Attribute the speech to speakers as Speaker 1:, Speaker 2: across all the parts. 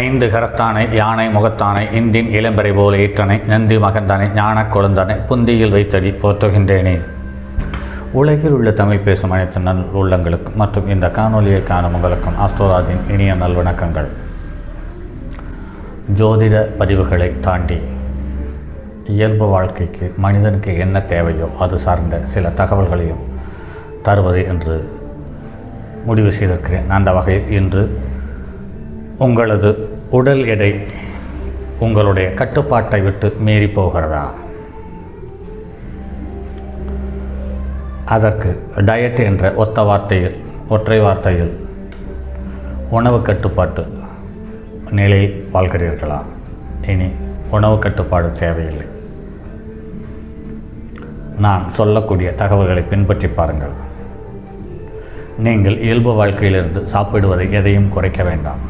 Speaker 1: ஐந்து கரத்தானை யானை முகத்தானை இந்தின் இளம்பரை போல ஈற்றனை நந்தி மகந்தானை ஞானக் கொழுந்தானை புந்தியில் வைத்தடி போற்றுகின்றேனே. உலகில் உள்ள தமிழ் பேசும் அனைத்து நல் உள்ளங்களுக்கும் மற்றும் இந்த காணொலியை காணும் உங்களுக்கும் ஆஸ்ட்ரோராஜின் இனிய நல்வணக்கங்கள். ஜோதிட பதிவுகளை தாண்டி இயல்பு வாழ்க்கைக்கு மனிதனுக்கு என்ன தேவையோ அது சார்ந்த சில தகவல்களையும் தருவது என்று முடிவு செய்திருக்கிறேன். அந்த வகையில் இன்று உங்களது உடல் எடை உங்களுடைய கட்டுப்பாட்டை விட்டு மீறி போகிறதா, அதற்கு டயட் என்ற ஒற்றை வார்த்தையில் உணவு கட்டுப்பாட்டு நிலையில் வாழ்கிறீர்களா? இனி உணவு கட்டுப்பாடு தேவையில்லை. நான் சொல்லக்கூடிய தகவல்களை பின்பற்றி பாருங்கள். நீங்கள் இயல்பு வாழ்க்கையிலிருந்து சாப்பிடுவதை எதையும் குறைக்க வேண்டாம்.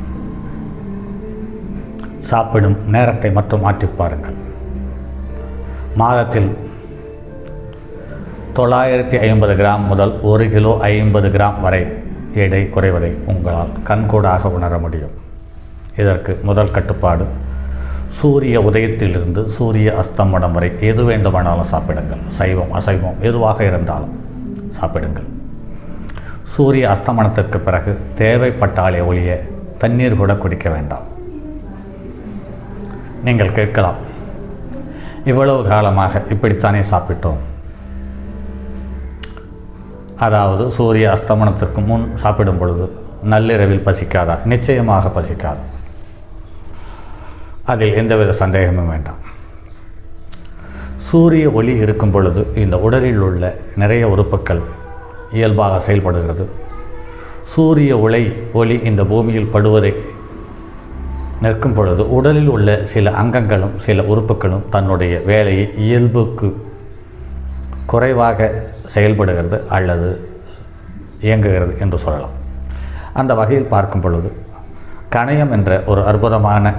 Speaker 1: சாப்பிடும் நேரத்தை மட்டும் மாற்றி பாருங்கள். மாதத்தில் 950 கிராம் முதல் 1 கிலோ 50 கிராம் வரை எடை குறைவதை உங்களால் கண்கூடாக உணர முடியும். இதற்கு முதல் கட்டுப்பாடு, சூரிய உதயத்திலிருந்து சூரிய அஸ்தமனம் வரை எது வேண்டுமானாலும் சாப்பிடுங்கள். சைவம் அசைவம் எதுவாக இருந்தாலும் சாப்பிடுங்கள். சூரிய அஸ்தமனத்திற்கு பிறகு தேவைப்பட்டாலே ஒழிய தண்ணீர் கூட குடிக்க வேண்டாம். நீங்கள் கேட்கலாம், இவ்வளவு காலமாக இப்படித்தானே சாப்பிட்டோம், அதாவது சூரிய அஸ்தமனத்திற்கு முன் சாப்பிடும் பொழுது நள்ளிரவில் பசிக்காதா? நிச்சயமாக பசிக்காது. அதில் எந்தவித சந்தேகமும் வேண்டாம். சூரிய ஒளி இருக்கும் பொழுது இந்த உடலில் உள்ள நிறைய உறுப்புகள் இயல்பாக செயல்படுகிறது. சூரிய ஒளி இந்த பூமியில் படுவதை நிற்கும் பொழுது உடலில் உள்ள சில அங்கங்களும் சில உறுப்புகளும் தன்னுடைய வேலையை இயல்புக்கு குறைவாக செயல்படுகிறது அல்லது இயங்குகிறது என்று சொல்லலாம். அந்த வகையில் பார்க்கும் பொழுது கணையம் என்ற ஒரு அற்புதமான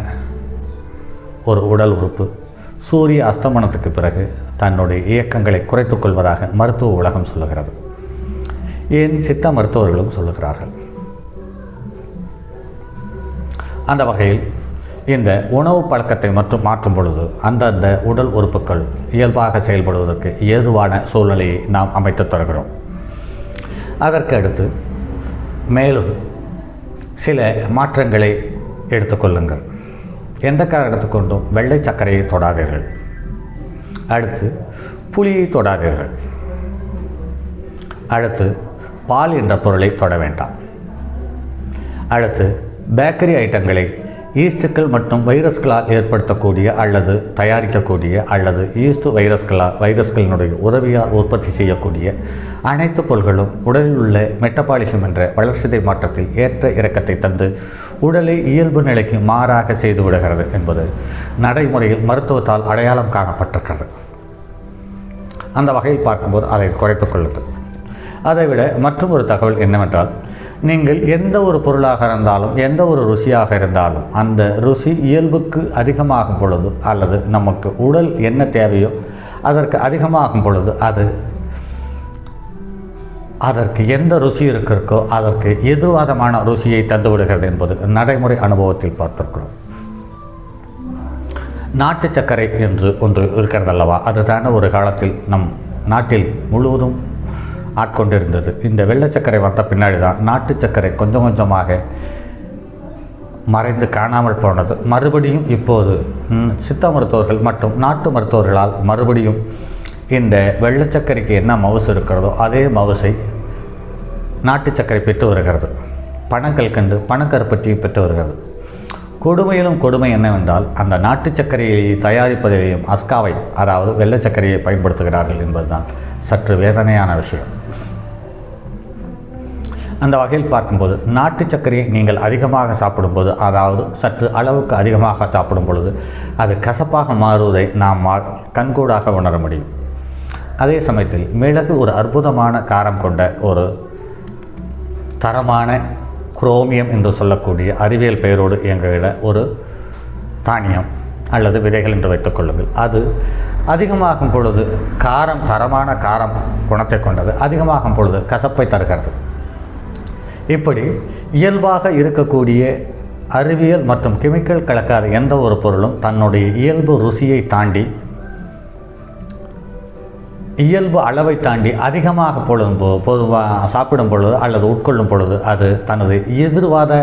Speaker 1: ஒரு உடல் உறுப்பு சூரிய அஸ்தமனத்துக்கு பிறகு தன்னுடைய இயக்கங்களை குறைத்துக் கொள்வதாக மருத்துவ உலகம் சொல்லுகிறது. ஏன் சித்த மருத்துவர்களும் சொல்லுகிறார்கள். அந்த வகையில் இந்த உணவு பழக்கத்தை மட்டும் மாற்றும் பொழுது அந்தந்த உடல் உறுப்புகள் இயல்பாக செயல்படுவதற்கு ஏதுவான சூழ்நிலையை நாம் அமைத்து தருகிறோம். அதற்கு அடுத்து மேலும் சில மாற்றங்களை எடுத்துக்கொள்ளுங்கள். எந்த காரணத்துக் கொண்டும் வெள்ளை சர்க்கரையை தொடாதீர்கள். அடுத்து புளியை தொடாதீர்கள். அடுத்து பால் என்ற பொருளை தொட வேண்டாம். அடுத்து பேக்கரி ஐட்டங்களை ஈஸ்டுகள் மற்றும் வைரஸ்களால் ஏற்படுத்தக்கூடிய அல்லது தயாரிக்கக்கூடிய அல்லது ஈஸ்டு வைரஸ்களினுடைய உதவியால் உற்பத்தி செய்யக்கூடிய அனைத்து பொருள்களும் உடலில் உள்ள மெட்டபாலிசம் என்ற வளர்சிதை மாற்றத்தில் ஏற்ற இறக்கத்தை தந்து உடலை இயல்பு நிலைக்கு மாறாக செய்து விடுகிறது என்பது நடைமுறையில் மருத்துவத்தால் அடையாளம் காணப்பட்டிருக்கிறது. அந்த வகையில் பார்க்கும்போது அதை குறைத்துக் கொள்ளுங்கள். அதைவிட மற்றும் ஒரு தகவல் என்னவென்றால், நீங்கள் எந்த ஒரு பொருளாக இருந்தாலும் எந்த ஒரு ருசியாக இருந்தாலும் அந்த ருசி இயல்புக்கு அதிகமாகும் பொழுது அல்லது நமக்கு உடல் என்ன தேவையோ அதற்கு அதிகமாகும் பொழுது அதற்கு எந்த ருசி இருக்கோ அதற்கு எதிர்வாதமான ருசியை தந்துவிடுகிறது என்பது நடைமுறை அனுபவத்தில் பார்த்திருக்கிறோம். நாட்டு சர்க்கரை என்று ஒன்று இருக்கிறது அல்லவா, அதுதான ஒரு காலத்தில் நம் நாட்டில் முழுவதும் ஆட்கொண்டிருந்தது. இந்த வெள்ளை சர்க்கரை வந்த பின்னாடி தான் நாட்டு சர்க்கரை கொஞ்சம் கொஞ்சமாக மறைந்து காணாமல் போனது. மறுபடியும் இப்போது சித்த மருத்துவர்கள் மற்றும் நாட்டு மருத்துவர்களால் மறுபடியும் இந்த வெள்ளை சர்க்கரைக்கு என்ன மவுசு இருக்கிறதோ அதே மவுசை நாட்டு சர்க்கரை பெற்று வருகிறது. பணங்கள் கண்டு பணக்கருப்பட்டியும் பெற்று வருகிறது. கொடுமையிலும் கொடுமை என்னவென்றால், அந்த நாட்டு சர்க்கரையை தயாரிப்பதிலேயும் அஸ்காவை, அதாவது வெள்ளை சர்க்கரையை பயன்படுத்துகிறார்கள் என்பதுதான் சற்று வேதனையான விஷயம். அந்த வகையில் பார்க்கும்போது நாட்டு சர்க்கரையை நீங்கள் அதிகமாக சாப்பிடும்போது, அதாவது சற்று அளவுக்கு அதிகமாக சாப்பிடும் பொழுது அது கசப்பாக மாறுவதை நாம் கண்கூடாக உணர முடியும். அதே சமயத்தில் மிளகு ஒரு அற்புதமான காரம் கொண்ட ஒரு தரமான குரோமியம் என்று சொல்லக்கூடிய அறிவியல் பெயரோடு இயங்குகிற ஒரு தானியம் அல்லது விதைகள் என்று வைத்துக்கொள்ளுங்கள். அது அதிகமாகும் பொழுது தரமான காரம் குணத்தை கொண்டது, அதிகமாகும் பொழுது கசப்பை தருகிறது. இப்படி இயல்பாக இருக்கக்கூடிய அறிவியல் மற்றும் கெமிக்கல் கலக்காத எந்த ஒரு பொருளும் தன்னுடைய இயல்பு ருசியை தாண்டி, இயல்பு அளவை தாண்டி அதிகமாக பொதுவாக சாப்பிடும் பொழுது அல்லது உட்கொள்ளும் பொழுது அது தனது எதிர்வாத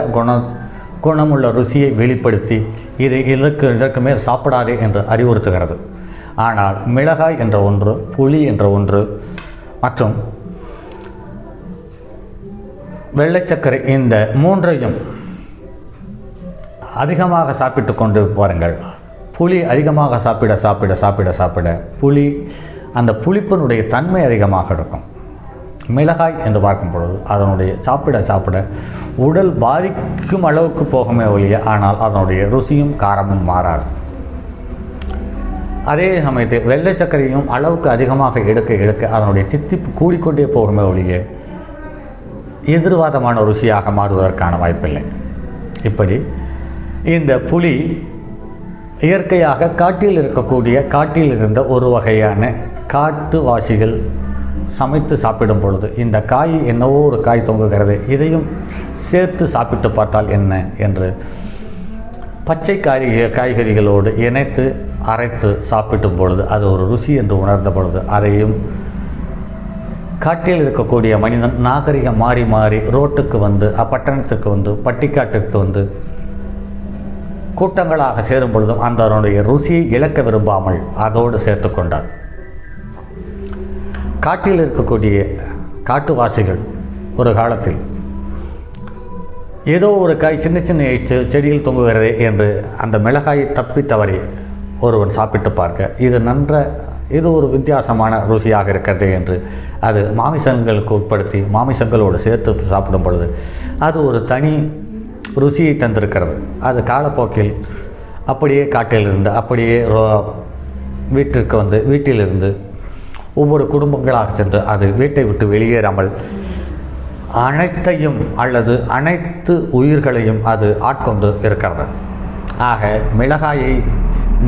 Speaker 1: குணமுள்ள ருசியை வெளிப்படுத்தி இதற்கு மேல் சாப்பிடாதே என்று அறிவுறுத்துகிறது. ஆனால் மிளகாய் என்ற ஒன்று, புளி என்ற ஒன்று மற்றும் வெள்ளைச்சர்க்கரை, இந்த மூன்றையும் அதிகமாக சாப்பிட்டு கொண்டு பாருங்கள். புளி அதிகமாக சாப்பிட சாப்பிட சாப்பிட சாப்பிட அந்த புளிப்பினுடைய தன்மை அதிகமாக இருக்கும். மிளகாய் என்று பார்க்கும் பொழுது அதனுடைய சாப்பிட சாப்பிட உடல் பாதிக்கும் அளவுக்கு போகுமே ஒழிய, ஆனால் அதனுடைய ருசியும் காரமும் மாறாது. அதே சமயத்தில் வெள்ளை சர்க்கரையும் அளவுக்கு அதிகமாக எடுக்க எடுக்க அதனுடைய தித்திப்பு கூடிக்கொண்டே போகுமே ஒழிய எதிர்வாதமான ருசியாக மாறுவதற்கான வாய்ப்பில்லை. இப்படி இந்த புளி இயற்கையாக காட்டில் இருந்த ஒரு வகையான காட்டுவாசிகள் சமைத்து சாப்பிடும் பொழுது இந்த காய் என்னவோ ஒரு காய் தொங்குகிறது, இதையும் சேர்த்து சாப்பிட்டு பார்த்தால் என்ன என்று பச்சை காய்கறிகளோடு இணைத்து அரைத்து சாப்பிட்டும் பொழுது அது ஒரு ருசி என்று உணர்ந்த பொழுது அதையும் காட்டில் இருக்கக்கூடிய மனிதன் நாகரிகம் மாறி மாறி ரோட்டுக்கு வந்து, பட்டணத்துக்கு வந்து, பட்டிக்காட்டுக்கு வந்து கூட்டங்களாக சேரும் பொழுதும் அதனுடைய ருசியை இழக்க விரும்பாமல் அதோடு சேர்த்து கொண்டார். காட்டில் இருக்கக்கூடிய காட்டுவாசிகள் ஒரு காலத்தில் ஏதோ ஒரு காய் சின்ன சின்ன செடியில் தொங்குகிறது என்று அந்த மிளகாயை தப்பி தவறி ஒருவன் சாப்பிட்டு பார்க்க இது ஒரு வித்தியாசமான ருசியாக இருக்கிறது என்று அது மாமிசங்களுக்கு உட்படுத்தி மாமிசங்களோடு சேர்த்து சாப்பிடும் பொழுது அது ஒரு தனி ருசியை தந்திருக்கிறது. அது காலப்போக்கில் அப்படியே காட்டிலிருந்து அப்படியே வீட்டிற்கு வந்து வீட்டிலிருந்து ஒவ்வொரு குடும்பங்களாக சென்று அது வீட்டை விட்டு வெளியேறாமல் அனைத்தையும் அல்லது அனைத்து உயிர்களையும் அது ஆட்கொண்டு இருக்கிறது. ஆக மிளகாயை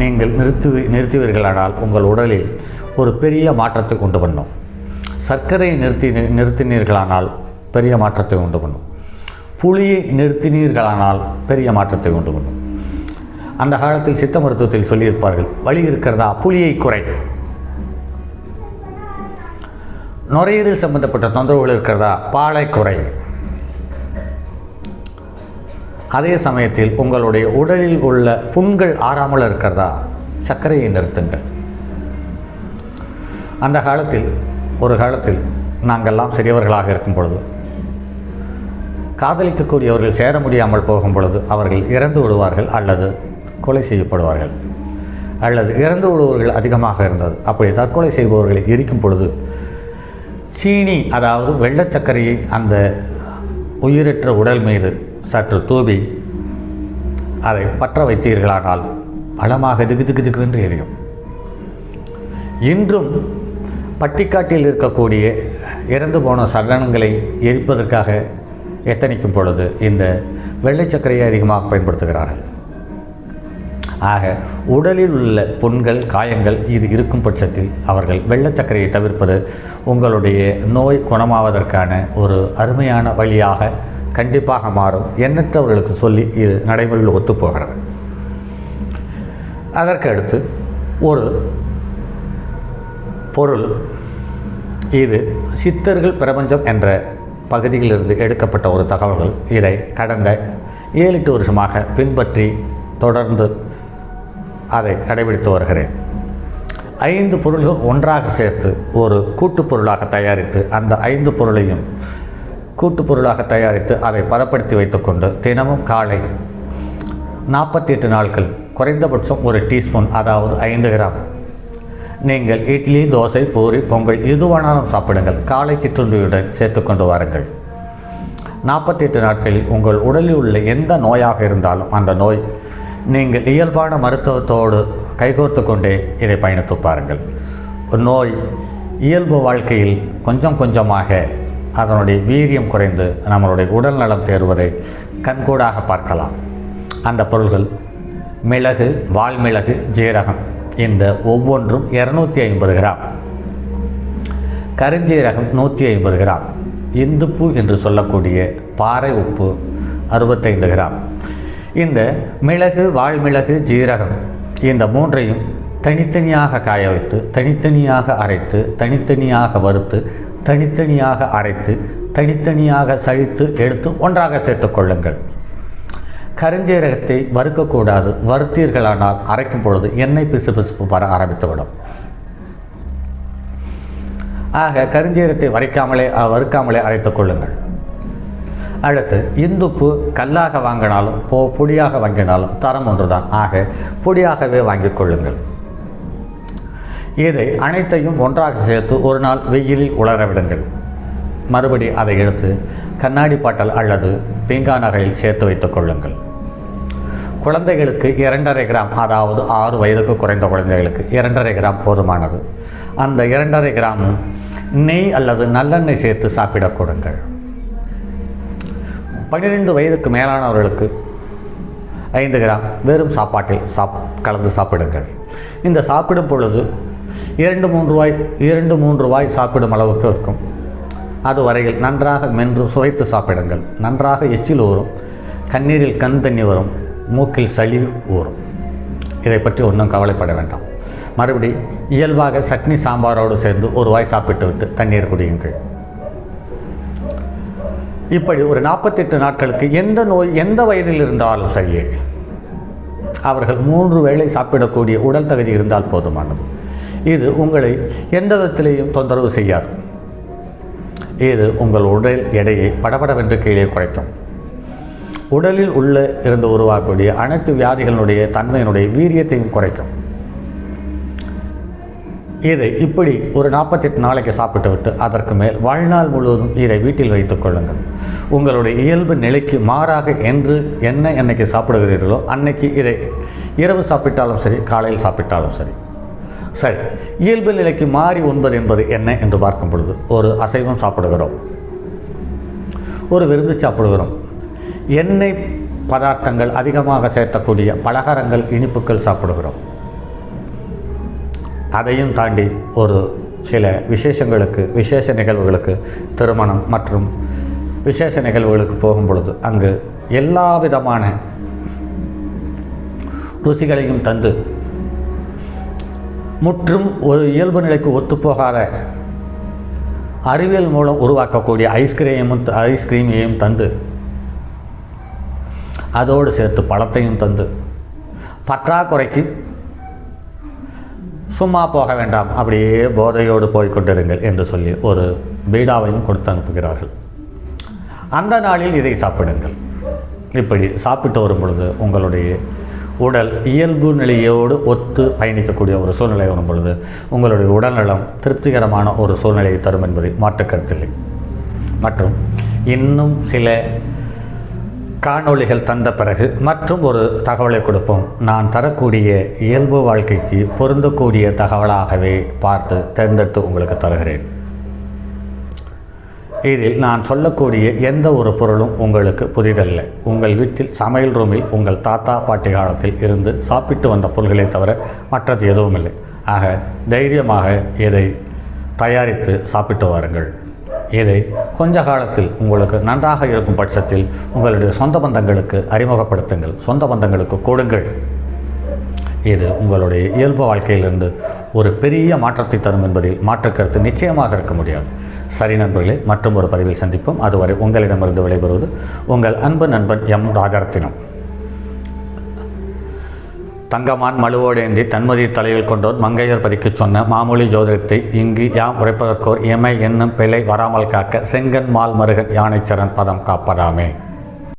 Speaker 1: நீங்கள் நிறுத்துவீர்களானால் உங்கள் உடலில் ஒரு பெரிய மாற்றத்தை கொண்டு பண்ணும். சர்க்கரையை நிறுத்தினீர்களானால் பெரிய மாற்றத்தை உண்டு பண்ணும். புளியை நிறுத்தினீர்களானால் பெரிய மாற்றத்தை உண்டு பண்ணும். அந்த காலத்தில் சித்த மருத்துவத்தில் சொல்லியிருப்பார்கள், வலி இருக்கிறதா புளியை குறை. நுரையீரல் சம்பந்தப்பட்ட தொந்தரவுகள் இருக்கிறதா பாலை குறை. அதே சமயத்தில் உங்களுடைய உடலில் உள்ள புண்கள் ஆறாமல் இருக்கிறதா சர்க்கரையை நிறுத்துங்கள். அந்த காலத்தில் ஒரு காலத்தில் நாங்கள்லாம் சிறியவர்களாக இருக்கும் பொழுது காதலிக்கக்கூடியவர்கள் சேர முடியாமல் போகும் பொழுது அவர்கள் இறந்து விடுவார்கள் அல்லது கொலை செய்யப்படுவார்கள், அல்லது இறந்து விடுபவர்கள் அதிகமாக இருந்தது. அப்படி தற்கொலை செய்பவர்களை எரிக்கும் பொழுது சீனி, அதாவது வெள்ளச்சர்க்கரையை அந்த உயிரற்ற உடல் மீது சற்று தூவி அதை பற்ற வைத்தீர்களானால் பலமாக திகு என்று எரியும். இன்றும் பட்டிக்காட்டில் இருக்கக்கூடிய இறந்து போன சடலங்களை எரிப்பதற்காக எத்தனிக்கும் பொழுது இந்த வெள்ளை சர்க்கரையை அதிகமாக பயன்படுத்துகிறார்கள். ஆக உடலில் உள்ள புண்கள், காயங்கள் இது இருக்கும் பட்சத்தில் அவர்கள் வெள்ளை சர்க்கரையை தவிர்ப்பது உங்களுடைய நோய் குணமாவதற்கான ஒரு அருமையான வழியாக கண்டிப்பாக மாறும். எண்ணற்றவர்களுக்கு சொல்லி இது நடைமுறையில் ஒத்துப்போகிறது. அதற்கு அடுத்து ஒரு பொருள், இது சித்தர்கள் பிரபஞ்சம் என்ற பகுதியிலிருந்து எடுக்கப்பட்ட ஒரு தகவல்கள். இதை கடந்த 7-8 வருஷமாக பின்பற்றி தொடர்ந்து அதை கடைபிடித்து வருகிறேன். 5 பொருள்கள் ஒன்றாக சேர்த்து ஒரு கூட்டுப் பொருளாக தயாரித்து அந்த 5 பொருளையும் கூட்டுப் பொருளாக தயாரித்து அதை பதப்படுத்தி வைத்துக்கொண்டு தினமும் காலை 48 நாட்கள் குறைந்தபட்சம் ஒரு டீஸ்பூன், அதாவது 5 கிராம் நீங்கள் இட்லி, தோசை, பூரி, பொங்கல் எதுவானாலும் சாப்பிடுங்கள். காலை சிற்றுண்டியுடன் சேர்த்து கொண்டு வாருங்கள். 48 நாட்களில் உங்கள் உடலில் உள்ள எந்த நோயாக இருந்தாலும் அந்த நோய் நீங்கள் இயல்பான மருத்துவத்தோடு கைகோர்த்து கொண்டே இதை பயணித்து பாருங்கள். நோய் இயல்பு வாழ்க்கையில் கொஞ்சம் கொஞ்சமாக அதனுடைய வீரியம் குறைந்து நம்மளுடைய உடல் நலம் தேர்வதை கண்கூடாக பார்க்கலாம். அந்த பொருள்கள் மிளகு, வால்மிளகு, ஜீரகம், இந்த ஒவ்வொன்றும் 250 கிராம், கருஞ்சீரகம் 150 கிராம், இந்துப்பு என்று சொல்லக்கூடிய பாறை உப்பு 65 கிராம். இந்த மிளகு, வால்மிளகு, ஜீரகம் இந்த மூன்றையும் தனித்தனியாக காய வைத்து, தனித்தனியாக அரைத்து, தனித்தனியாக வறுத்து, தனித்தனியாக அரைத்து, தனித்தனியாக சலித்து எடுத்து ஒன்றாக சேர்த்து கொள்ளுங்கள். கருஞ்சீரகத்தை வறுக்கக்கூடாது. வறுத்தீர்களானால் அரைக்கும் பொழுது எண்ணெய் பிசுபிசுப்பு வர ஆரம்பித்துவிடும். ஆக கருஞ்சீரகத்தை வறுக்காமலே அரைத்து கொள்ளுங்கள். அடுத்து இந்துப்பு கல்லாக வாங்கினாலும் பொடியாக வாங்கினாலும் தரம் ஒன்றுதான். ஆக பொடியாகவே வாங்கிக் கொள்ளுங்கள். இதை அனைத்தையும் ஒன்றாக சேர்த்து ஒரு நாள் வெயிலில் உலர விடுங்கள். மறுபடி அதை எடுத்து கண்ணாடி பாட்டல் அல்லது பீங்கான் நகையில் சேர்த்து வைத்துக் கொள்ளுங்கள். குழந்தைகளுக்கு 2.5 கிராம், அதாவது 6 வயதுக்கு குறைந்த குழந்தைகளுக்கு 2.5 கிராம் போதுமானது. அந்த 2.5 கிராமும் நெய் அல்லது நல்லெண்ணெய் சேர்த்து சாப்பிட கொடுங்கள். 12 வயதுக்கு மேலானவர்களுக்கு 5 கிராம் வெறும் சாப்பாட்டில் கலந்து சாப்பிடுங்கள். இந்த சாப்பிடும் பொழுது 2-3 வாய் சாப்பிடும் அளவுக்கு இருக்கும். அது வரையில் நன்றாக மென்று சுவைத்து சாப்பிடுங்கள். நன்றாக எச்சில் ஊறும், கண்ணீரில் கண் தண்ணி வரும், மூக்கில் சளி ஊறும். இதை பற்றி ஒன்றும் கவலைப்பட வேண்டாம். மறுபடி இயல்பாக சட்னி சாம்பாரோடு சேர்ந்து 1 வாய் சாப்பிட்டு விட்டு தண்ணீர் குடியுங்கள். இப்படி ஒரு 48 நாட்களுக்கு எந்த நோய் எந்த வயதில் இருந்தாலும் சரியே அவர்கள் 3 வேளை சாப்பிடக்கூடிய உடல் தகுதி இருந்தால் போதுமானது. இது உங்களை எந்த விதத்திலேயும் தொந்தரவு செய்யாது. இது உங்கள் உடல் எடையை படபடவென்று கீழே குறைக்கும். உடலில் உள்ள இருந்து உருவாக்கக்கூடிய அனைத்து வியாதிகளுடைய தன்மையினுடைய வீரியத்தையும் குறைக்கும். இதை இப்படி ஒரு 48 நாளைக்கு சாப்பிட்டு விட்டு அதற்கு மேல் வாழ்நாள் முழுவதும் இதை வீட்டில் வைத்துக் கொள்ளுங்கள். உங்களுடைய இயல்பு நிலைக்கு மாறாக என்னைக்கு சாப்பிடுகிறீர்களோ அன்னைக்கு இதை இரவு சாப்பிட்டாலும் சரி, காலையில் சாப்பிட்டாலும் சரி. இயல்பு நிலைக்கு மாறி உண்பது என்பது என்ன என்று பார்க்கும் பொழுது, ஒரு அசைவம் சாப்பிடுகிறோம், ஒரு விருந்து சாப்பிடுகிறோம், எண்ணெய் பதார்த்தங்கள் அதிகமாக சேர்த்தக்கூடிய பலகாரங்கள், இனிப்புகள் சாப்பிடுகிறோம். அதையும் தாண்டி ஒரு சில விசேஷங்களுக்கு, விசேஷ நிகழ்வுகளுக்கு, திருமணம் மற்றும் விசேஷ நிகழ்வுகளுக்கு போகும் பொழுது அங்கு எல்லா விதமான ருசிகளையும் தந்து முற்றும் ஒரு இயல்பு நிலைக்கு ஒத்துப்போகாத அறிவியல் மூலம் உருவாக்கக்கூடிய ஐஸ்கிரீமையும் தந்து, அதோடு சேர்த்து பழத்தையும் தந்து, பற்றாக்குறைக்கு சும்மா போக வேண்டாம், அப்படியே போதையோடு போய்கொண்டிருங்கள் என்று சொல்லி ஒரு பீடாவையும் கொடுத்து அனுப்புகிறார்கள். அந்த நாளில் இதை சாப்பிடுங்கள். இப்படி சாப்பிட்டு வரும் பொழுது உங்களுடைய உடல் இயல்பு நிலையோடு ஒத்து பயணிக்கக்கூடிய ஒரு சூழ்நிலை வரும் பொழுது உங்களுடைய உடல்நலம் திருப்திகரமான ஒரு சூழ்நிலையை தரும் என்பதில் மாற்றுக்கருத்தில்லை. மற்றும் இன்னும் சில காணொளிகள் தந்த பிறகு மற்றும் ஒரு தகவலை கொடுப்போம். நான் தரக்கூடிய இயல்பு வாழ்க்கைக்கு பொருந்தக்கூடிய தகவலாகவே பார்த்து தேர்ந்தெடுத்து உங்களுக்கு தருகிறேன். இதில் நான் சொல்லக்கூடிய எந்த ஒரு பொருளும் உங்களுக்கு புதிதல்ல. உங்கள் வீட்டில் சமையல் ரூமில் உங்கள் தாத்தா பாட்டி காலத்தில் இருந்து சாப்பிட்டு வந்த பொருள்களை தவிர மற்றது எதுவும் இல்லை. ஆக தைரியமாக இதை தயாரித்து சாப்பிட்டு வாருங்கள். இதை கொஞ்ச காலத்தில் உங்களுக்கு நன்றாக இருக்கும் பட்சத்தில் உங்களுடைய சொந்த பந்தங்களுக்கு அறிமுகப்படுத்துங்கள், சொந்த பந்தங்களுக்கு கொடுங்கள். இது உங்களுடைய இயல்பு வாழ்க்கையிலிருந்து ஒரு பெரிய மாற்றத்தை தரும் என்பதில் மாற்றுக்கருத்து நிச்சயமாக இருக்க முடியாது. சரி நண்பர்களே, மற்றும் ஒரு பதிவில் சந்திப்போம். அதுவரை உங்களிடமிருந்து விடைபெறுவது உங்கள் அன்பு நண்பன் எம் ராஜரத்தினம். தங்கமான் மழுவோடேந்தி தன்மதி தலையில் கொண்டோர் மங்கையர் பதிக்கு சொன்ன மாமொழி ஜோதிடத்தை இங்கு யாம் உரைப்பதற்கோர் எமை என்னும் பிழை வராமல் காக்க செங்கன் மால் மருகன் யானைச்சரன் பதம் காப்பதாமே.